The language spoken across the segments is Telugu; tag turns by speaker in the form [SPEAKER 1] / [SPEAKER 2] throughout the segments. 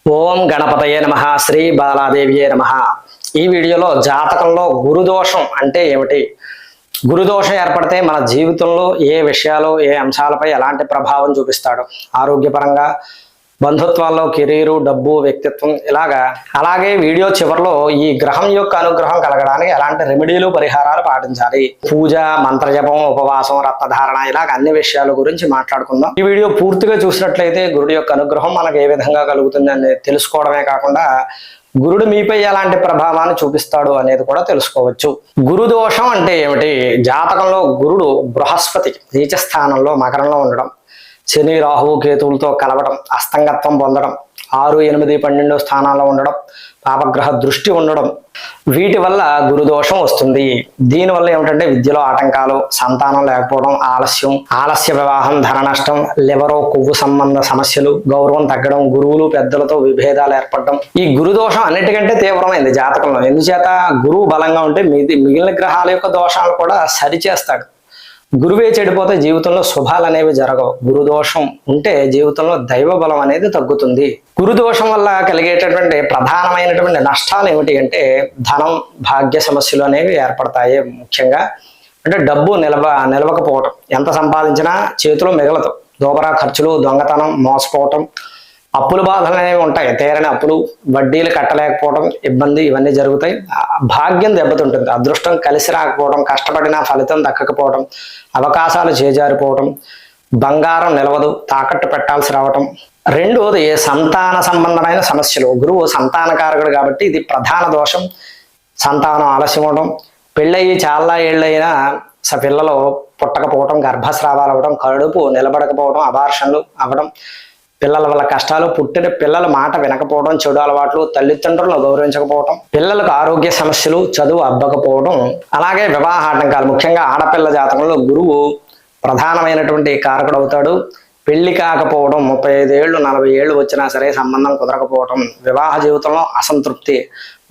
[SPEAKER 1] ఓం గణపతయే నమః శ్రీ బాలాదేవియే నమః. ఈ వీడియోలో జాతకంలో గురుదోషం అంటే ఏమిటి, గురుదోషం ఏర్పడితే మన జీవితంలో ఏ విషయాలు ఏ అంశాలపై ఎలాంటి ప్రభావం చూపిస్తాడు, ఆరోగ్యపరంగా, బంధుత్వాల్లో, కెరీరు, డబ్బు, వ్యక్తిత్వం ఇలాగా. అలాగే వీడియో చివరిలో ఈ గ్రహం యొక్క అనుగ్రహం కలగడానికి ఎలాంటి రెమెడీలు పరిహారాలు పాటించాలి, పూజ, మంత్రజపం, ఉపవాసం, రత్నధారణ ఇలాగ అన్ని విషయాల గురించి మాట్లాడుకుందాం. ఈ వీడియో పూర్తిగా చూసినట్లయితే గురుడు యొక్క అనుగ్రహం మనకు ఏ విధంగా కలుగుతుంది అని తెలుసుకోవడమే కాకుండా గురుడు మీపై ఎలాంటి ప్రభావాన్ని చూపిస్తాడు అనేది కూడా తెలుసుకోవచ్చు. గురు దోషం అంటే ఏమిటి? జాతకంలో గురుడు బృహస్పతి నీచ స్థానంలో మకరంలో ఉండడం, శని, రాహువు, కేతువులతో కలవడం, అస్తంగత్వం పొందడం, 6, 8, 12 స్థానాల్లో ఉండడం, పాపగ్రహ దృష్టి ఉండడం, వీటి వల్ల గురుదోషం వస్తుంది. దీనివల్ల ఏమిటంటే విద్యలో ఆటంకాలు, సంతానం లేకపోవడం, ఆలస్య వివాహం, ధన నష్టం, లివరో కొవ్వు సంబంధ సమస్యలు, గౌరవం తగ్గడం, గురువులు పెద్దలతో విభేదాలు ఏర్పడడం. ఈ గురుదోషం అన్నిటికంటే తీవ్రమైంది జాతకంలో. ఎందుచేత గురువు బలంగా ఉంటే మిగిలిన గ్రహాల యొక్క దోషాలు కూడా సరిచేస్తాడు. గురువే చెడిపోతే జీవితంలో శుభాలు అనేవి జరగవు. గురుదోషం ఉంటే జీవితంలో దైవ బలం అనేది తగ్గుతుంది. గురుదోషం వల్ల కలిగేటటువంటి ప్రధానమైనటువంటి నష్టాలు ఏమిటి అంటే ధనం, భాగ్య సమస్యలు అనేవి ఏర్పడతాయి. ముఖ్యంగా అంటే డబ్బు నిలవకపోవటం, ఎంత సంపాదించినా చేతిలో మిగలదు, దోబరా ఖర్చులు, దొంగతనం, మోసపోవటం, అప్పుల బాధలు అనేవి ఉంటాయి, తీరని అప్పులు, వడ్డీలు కట్టలేకపోవడం, ఇబ్బంది, ఇవన్నీ జరుగుతాయి. భాగ్యం దెబ్బతింటుంది, అదృష్టం కలిసి రాకపోవడం, కష్టపడిన ఫలితం దక్కకపోవడం, అవకాశాలు చేజారిపోవడం, బంగారం నిలవదు, తాకట్టు పెట్టాల్సి రావటం. రెండోది సంతాన సంబంధమైన సమస్యలు. గురువు సంతానకారకుడు కాబట్టి ఇది ప్రధాన దోషం. సంతానం ఆలస్యం అవడం, పెళ్ళయి చాలా ఏళ్ళైనా పిల్లలు పుట్టకపోవడం, గర్భస్రావాలు అవ్వడం, కడుపు నిలబడకపోవడం, అబార్షన్లు అవ్వడం, పిల్లల వల్ల కష్టాలు, పుట్టిన పిల్లల మాట వినకపోవడం, చెడు అలవాట్లు, తల్లిదండ్రులను గౌరవించకపోవడం, పిల్లలకు ఆరోగ్య సమస్యలు, చదువు అబ్బకపోవడం, అలాగే వివాహ ఆటంకాలు. ముఖ్యంగా ఆడపిల్ల జాతకంలో గురువు ప్రధానమైనటువంటి కారకుడు అవుతాడు. పెళ్లి కాకపోవడం, 35 ఏళ్ళు 40 ఏళ్ళు వచ్చినా సరే సంబంధం కుదరకపోవడం, వివాహ జీవితంలో అసంతృప్తి,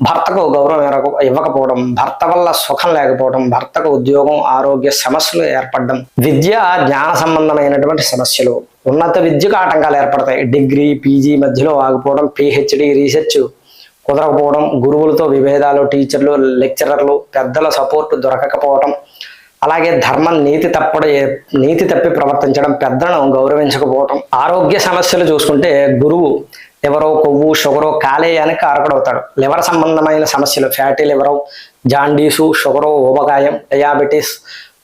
[SPEAKER 1] భర్తకు గౌరవం ఇవ్వకపోవడం, భర్త వల్ల సుఖం లేకపోవడం, భర్తకు ఉద్యోగం, ఆరోగ్య సమస్యలు ఏర్పడడం, విద్య, జ్ఞాన సంబంధమైనటువంటి సమస్యలు, ఉన్నత విద్యకు ఆటంకాలు ఏర్పడతాయి. డిగ్రీ, పీజీ మధ్యలో ఆగిపోవడం, పిహెచ్డి, రీసెర్చ్ కుదరకపోవడం, గురువులతో విభేదాలు, టీచర్లు, లెక్చరర్లు, పెద్దల సపోర్ట్ దొరకకపోవడం, అలాగే ధర్మం, నీతి తప్పి ప్రవర్తించడం, పెద్దలను గౌరవించకపోవడం. ఆరోగ్య సమస్యలు చూసుకుంటే గురువు లివరో కొవ్వు, షుగరు, కాలేయానికి కారకుడవుతాడు. లివర్ సంబంధమైన సమస్యలు, ఫ్యాటీ లివరు, జాండీసు, షుగరు, ఊబకాయం, డయాబెటీస్,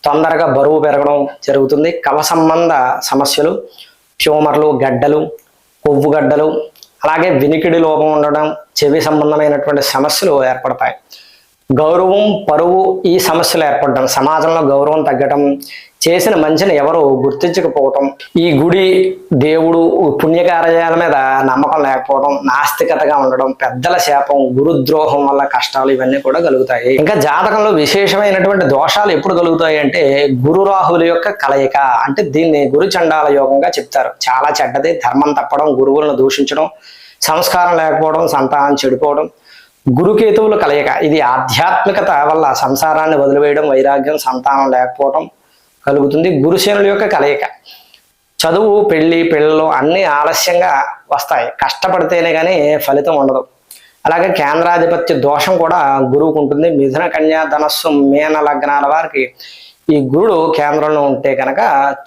[SPEAKER 1] తొందరగా బరువు పెరగడం జరుగుతుంది. కఫ సంబంధ సమస్యలు, ట్యూమర్లు, గడ్డలు, కొవ్వు గడ్డలు, అలాగే వినికిడి లోపం ఉండడం, చెవి సంబంధమైనటువంటి సమస్యలు ఏర్పడతాయి. గౌరవం, పరువు, ఈ సమస్యలు ఏర్పడడం, సమాజంలో గౌరవం తగ్గడం, చేసిన మంచిని ఎవరు గుర్తించకపోవటం, ఈ గుడి, దేవుడు, పుణ్యకార్యాల మీద నమ్మకం లేకపోవడం, నాస్తికతగా ఉండడం, పెద్దల శాపం, గురుద్రోహం వల్ల కష్టాలు, ఇవన్నీ కూడా కలుగుతాయి. ఇంకా జాతకంలో విశేషమైనటువంటి దోషాలు ఎప్పుడు కలుగుతాయి అంటే గురు రాహుల యొక్క కలయిక. అంటే దీన్ని గురు చండాల యోగంగా చెప్తారు. చాలా చెడ్డది. ధర్మం తప్పడం, గురువులను దూషించడం, సంస్కారం లేకపోవడం, సంతానం చెడిపోవడం, గురుకేతువుల కలయిక. ఇది ఆధ్యాత్మికత వల్ల సంసారాన్ని వదిలివేయడం, వైరాగ్యం, సంతానం లేకపోవడం కలుగుతుంది. గురుశనుల యొక్క కలయిక. చదువు, పెళ్లి, పిల్లలు అన్నీ ఆలస్యంగా వస్తాయి, కష్టపడితేనే కానీ ఫలితం ఉండదు. అలాగే కేంద్రాధిపత్య దోషం కూడా గురువుకు ఉంటుంది. మిథున, కన్యా, ధనస్సు, మీన లగ్నాల వారికి ఈ గురుడు కేంద్రంలో ఉంటే కనుక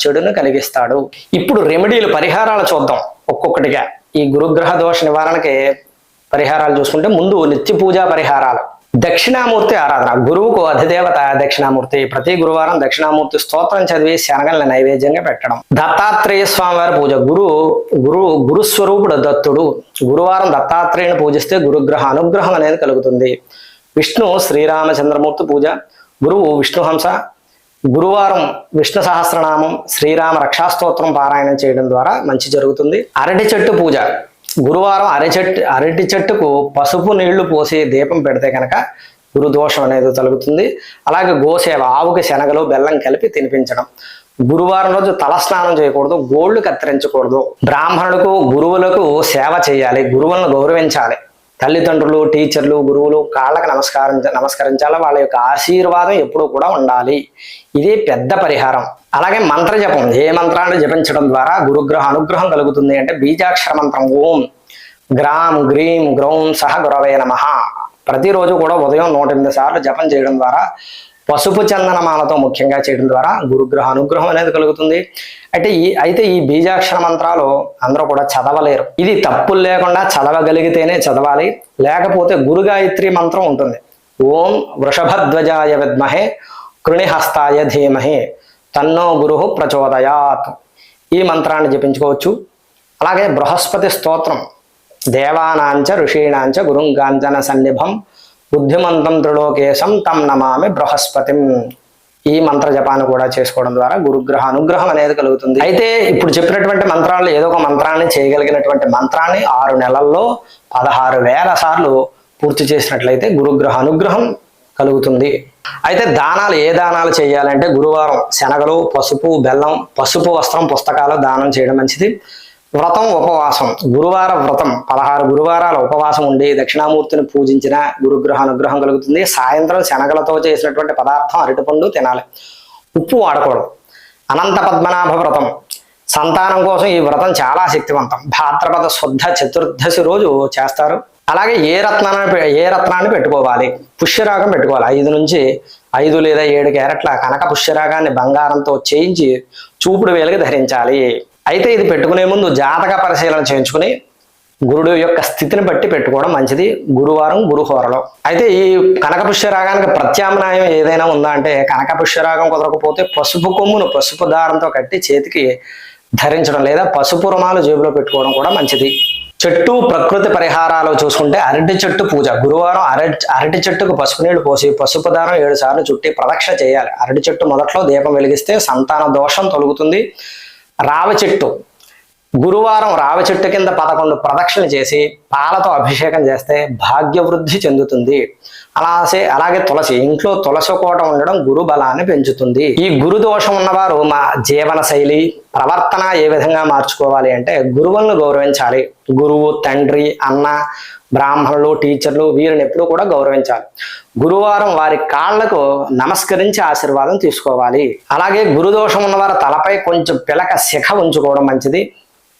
[SPEAKER 1] చెడును కలిగిస్తాడు. ఇప్పుడు రెమెడీలు, పరిహారాలు చూద్దాం ఒక్కొక్కటిగా. ఈ గురుగ్రహ దోష నివారణకి పరిహారాలు చూసుకుంటే ముందు నిత్య పూజా పరిహారాలు. దక్షిణామూర్తి ఆరాధన. గురువుకు అధిదేవత దక్షిణామూర్తి. ప్రతి గురువారం దక్షిణామూర్తి స్తోత్రం చదివి శనగల్ని నైవేద్యంగా పెట్టడం. దత్తాత్రేయ స్వామి వారి పూజ. గురుస్వరూపుడు దత్తుడు. గురువారం దత్తాత్రేయుని పూజిస్తే గురుగ్రహ అనుగ్రహం అనేది కలుగుతుంది. విష్ణు శ్రీరామచంద్రమూర్తి పూజ. గురువు విష్ణుహంస. గురువారం విష్ణు సహస్రనామం, శ్రీరామ రక్షాస్తోత్రం పారాయణం చేయడం ద్వారా మంచి జరుగుతుంది. అరటి చెట్టు పూజ. గురువారం అరటి చెట్టుకు పసుపు నీళ్లు పోసి దీపం పెడితే కనుక గురుదోషం అనేది తొలగుతుంది. అలాగే గోసేవ. ఆవుకి శనగలు, బెల్లం కలిపి తినిపించడం. గురువారం రోజు తలస్నానం చేయకూడదు, గోళ్లు కత్తిరించకూడదు. బ్రాహ్మణులకు, గురువులకు సేవ చేయాలి, గురువులను గౌరవించాలి. తల్లిదండ్రులు, టీచర్లు, గురువులు కాళ్ళకి నమస్కరించాలి. వాళ్ళ యొక్క ఆశీర్వాదం ఎప్పుడూ కూడా ఉండాలి. ఇది పెద్ద పరిహారం. అలాగే మంత్రజపం. ఏ మంత్రాన్ని జపించడం ద్వారా గురుగ్రహ అనుగ్రహం కలుగుతుంది అంటే బీజాక్షర మంత్రం ఓం గ్రాం గ్రీం గ్రౌం సహ గురవే నమః. ప్రతిరోజు కూడా ఉదయం 108 సార్లు జపం చేయడం ద్వారా, పసుపు చందనమాలతో ముఖ్యంగా చేయడం ద్వారా గురుగ్రహ అనుగ్రహం అనేది కలుగుతుంది. అయితే ఈ బీజాక్షర మంత్రాలు అందరూ కూడా చదవలేరు. ఇది తప్పులు లేకుండా చదవగలిగితేనే చదవాలి, లేకపోతే గురు గాయత్రి మంత్రం ఉంటుంది. ఓం వృషభధ్వజాయ విద్మహే కృణిహస్తాయ ధీమహి తన్నో గురు ప్రచోదయాత్. ఈ మంత్రాన్ని జపించుకోవచ్చు. అలాగే బృహస్పతి స్తోత్రం, దేవానాంచ ఋషీణాంచ గురుంగాంచన సన్నిభం బుద్ధిమంతం త్రిలోకేశం తం నమామి బృహస్పతిం. ఈ మంత్ర జపాన్ని కూడా చేసుకోవడం ద్వారా గురుగ్రహ అనుగ్రహం అనేది కలుగుతుంది. అయితే ఇప్పుడు చెప్పినటువంటి మంత్రాలు ఏదో ఒక మంత్రాన్ని చేయగలిగినటువంటి మంత్రాన్ని 6 నెలల్లో 16,000 సార్లు పూర్తి చేసినట్లయితే గురుగ్రహ అనుగ్రహం కలుగుతుంది. అయితే దానాలు ఏ దానాలు చేయాలంటే గురువారం శనగలు, పసుపు, బెల్లం, పసుపు వస్త్రం, పుస్తకాలు దానం చేయడం మంచిది. వ్రతం, ఉపవాసం, గురువార వ్రతం 16 గురువారాల ఉపవాసం ఉండి దక్షిణామూర్తిని పూజించిన గురుగ్రహ అనుగ్రహం కలుగుతుంది. సాయంత్రం శనగలతో చేసినటువంటి పదార్థం అరటిపండు తినాలి, ఉప్పు వాడకూడదు. అనంత పద్మనాభ వ్రతం, సంతానం కోసం ఈ వ్రతం చాలా శక్తివంతం. భాద్రపద శుద్ధ చతుర్దశి రోజు చేస్తారు. అలాగే ఏ రత్నాన్ని పెట్టుకోవాలి, పుష్యరాగం పెట్టుకోవాలి. 5 నుంచి 5 లేదా 7 క్యారెట్ల కనక పుష్యరాగాన్ని బంగారంతో చేయించి చూపుడు వేలుగా ధరించాలి. అయితే ఇది పెట్టుకునే ముందు జాతక పరిశీలన చేయించుకుని గురుడు యొక్క స్థితిని బట్టి పెట్టుకోవడం మంచిది. గురువారం గురుహోరలో. అయితే ఈ కనక పుష్యరాగానికి ప్రత్యామ్నాయం ఏదైనా ఉందా అంటే, కనక పుష్యరాగం కుదరకపోతే పసుపు కొమ్మును పసుపు దారంతో కట్టి చేతికి ధరించడం లేదా పసుపు రుమాలు జేబులో పెట్టుకోవడం కూడా మంచిది. చెట్టు ప్రకృతి పరిహారాలు చూసుకుంటే అరటి చెట్టు పూజ. గురువారం అరటి చెట్టుకు పసుపు నీళ్లు పోసి పసుపు దారం 7 సార్లు చుట్టి ప్రదక్షిణ చేయాలి. అరటి చెట్టు మొదట్లో దీపం వెలిగిస్తే సంతాన దోషం తొలగుతుంది. రావి చెట్టు, గురువారం రావి చెట్టు కింద 11 ప్రదక్షిణ చేసి పాలతో అభిషేకం చేస్తే భాగ్యవృద్ధి చెందుతుంది. అలాగే తులసి, ఇంట్లో తులసి కోట ఉండడం గురు బలాన్ని పెంచుతుంది. ఈ గురు దోషం ఉన్నవారు మా జీవన శైలి, ప్రవర్తన ఏ విధంగా మార్చుకోవాలి అంటే, గురువులను గౌరవించాలి. గురువు, తండ్రి, అన్న, బ్రాహ్మణులు, టీచర్లు వీరిని ఎప్పుడూ కూడా గౌరవించాలి. గురువారం వారి కాళ్లకు నమస్కరించి ఆశీర్వాదం తీసుకోవాలి. అలాగే గురుదోషం ఉన్నవారు తలపై కొంచెం పిలక శిఖ ఉంచుకోవడం మంచిది.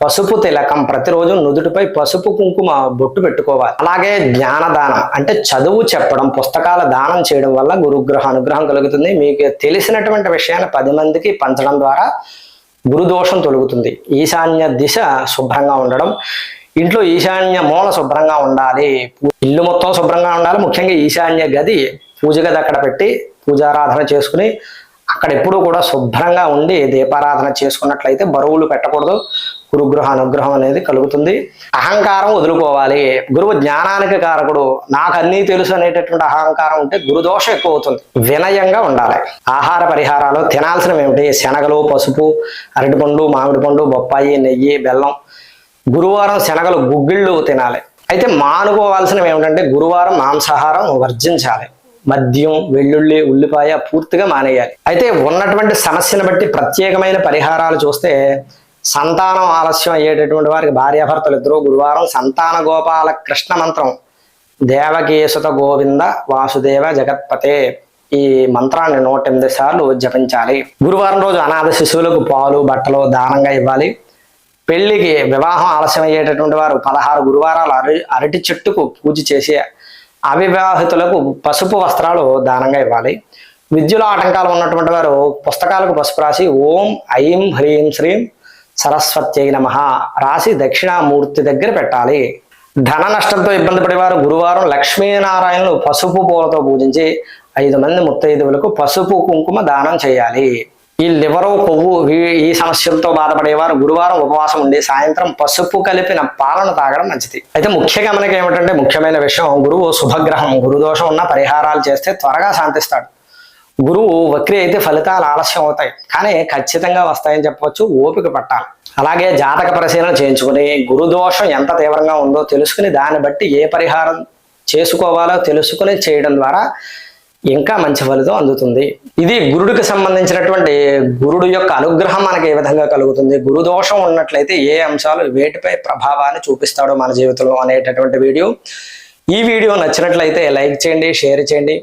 [SPEAKER 1] పసుపు తిలకం, ప్రతిరోజు నుదుటిపై పసుపు కుంకుమ బొట్టు పెట్టుకోవాలి. అలాగే జ్ఞానదానం అంటే చదువు చెప్పడం, పుస్తకాల దానం చేయడం వల్ల గురుగ్రహ అనుగ్రహం కలుగుతుంది. మీకు తెలిసినటువంటి విషయాన్ని 10 మందికి పంచడం ద్వారా గురుదోషం తొలగుతుంది. ఈశాన్య దిశ శుభ్రంగా ఉండడం, ఇంట్లో ఈశాన్య మూల శుభ్రంగా ఉండాలి. ఇల్లు మొత్తం శుభ్రంగా ఉండాలి. ముఖ్యంగా ఈశాన్య గది, పూజ గది అక్కడ పెట్టి పూజారాధన చేసుకుని అక్కడ ఎప్పుడూ కూడా శుభ్రంగా ఉండి దీపారాధన చేసుకున్నట్లయితే బరువులు పెట్టకూడదు. గురుగ్రహ అనుగ్రహం అనేది కలుగుతుంది. అహంకారం వదులుకోవాలి. గురువు జ్ఞానానికి కారకుడు, నాకు అన్నీ తెలుసు అనేటటువంటి అహంకారం ఉంటే గురుదోషం ఎక్కువ అవుతుంది. వినయంగా ఉండాలి. ఆహార పరిహారాలు తినాల్సినవి ఏమిటి? శనగలు, పసుపు, అరటిపండు, మామిడి పండు, బొప్పాయి, నెయ్యి, బెల్లం. గురువారం శనగలు, గుగ్గిళ్ళు తినాలి. అయితే మానుకోవాల్సినవి ఏమిటంటే, గురువారం మాంసాహారం వర్జించాలి. మద్యం, వెల్లుల్లి, ఉల్లిపాయ పూర్తిగా మానేయాలి. అయితే ఉన్నటువంటి సమస్యను బట్టి ప్రత్యేకమైన పరిహారాలు చూస్తే, సంతానం ఆలస్యం అయ్యేటటువంటి వారికి భార్యాభర్తలు ఇద్దరు గురువారం సంతాన గోపాల కృష్ణ మంత్రం, దేవకీసుత గోవింద వాసుదేవ జగత్పతే, ఈ మంత్రాన్ని 108 సార్లు జపించాలి. గురువారం రోజు అనాథ శిశువులకు పాలు, బట్టలు దానంగా ఇవ్వాలి. పెళ్లికి వివాహం ఆలస్యం అయ్యేటటువంటి వారు 16 గురువారాలు అరటి చెట్టుకు పూజ చేసి అవివాహితులకు పసుపు వస్త్రాలు దానంగా ఇవ్వాలి. విద్యలో ఆటంకాలు ఉన్నటువంటి వారు పుస్తకాలకు పసుపు రాసి ఓం ఐం హ్రీం శ్రీం సరస్వత్యై నమః రాసి దక్షిణామూర్తి దగ్గర పెట్టాలి. ధన నష్టంతో ఇబ్బంది పడేవారు గురువారం లక్ష్మీనారాయణను పసుపు పూలతో పూజించి 5 మంది ముత్తైదువులకు పసుపు కుంకుమ దానం చేయాలి. ఈ లివరు, కొవ్వు ఈ సమస్యలతో బాధపడేవారు గురువారం ఉపవాసం ఉండి సాయంత్రం పసుపు కలిపిన పాలను తాగడం మంచిది. అయితే ముఖ్య గమనిక ఏమిటంటే, ముఖ్యమైన విషయం, గురువు శుభగ్రహం. గురుదోషం ఉన్న పరిహారాలు చేస్తే త్వరగా శాంతిస్తాడు. గురువు వక్రి అయితే ఫలితాలు ఆలస్యం అవుతాయి, కానీ ఖచ్చితంగా వస్తాయని చెప్పవచ్చు. ఓపిక పట్టాలి. అలాగే జాతక పరిశీలన చేయించుకుని గురుదోషం ఎంత తీవ్రంగా ఉందో తెలుసుకుని దాన్ని బట్టి ఏ పరిహారం చేసుకోవాలో తెలుసుకుని చేయడం ద్వారా ఇంకా మంచి ఫలితం అందుతుంది. ఇది గురుడికి సంబంధించినటువంటి గురుడు యొక్క అనుగ్రహం మనకి ఏ విధంగా కలుగుతుంది, గురుదోషం ఉన్నట్లయితే ఏ అంశాలు వేటిపై ప్రభావాన్ని చూపిస్తాడో మన జీవితంలో అనేటటువంటి వీడియో. ఈ వీడియో నచ్చినట్లయితే లైక్ చేయండి, షేర్ చేయండి.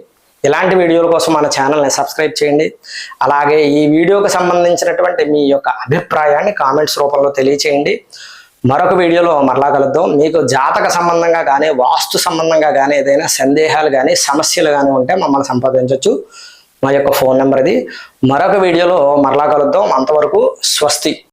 [SPEAKER 1] ఇలాంటి వీడియోల కోసం మన ఛానల్ని సబ్స్క్రైబ్ చేయండి. అలాగే ఈ వీడియోకి సంబంధించినటువంటి మీ యొక్క అభిప్రాయాన్ని కామెంట్స్ రూపంలో తెలియచేయండి. మరొక వీడియోలో మరలా కలుద్దాం. మీకు జాతక సంబంధంగా కానీ వాస్తు సంబంధంగా కానీ ఏదైనా సందేహాలు కానీ సమస్యలు కానీ ఉంటే మమ్మల్ని సంప్రదించవచ్చు. మా యొక్క ఫోన్ నెంబర్ ఇది. మరొక వీడియోలో మరలా కలుద్దాం. అంతవరకు స్వస్తి.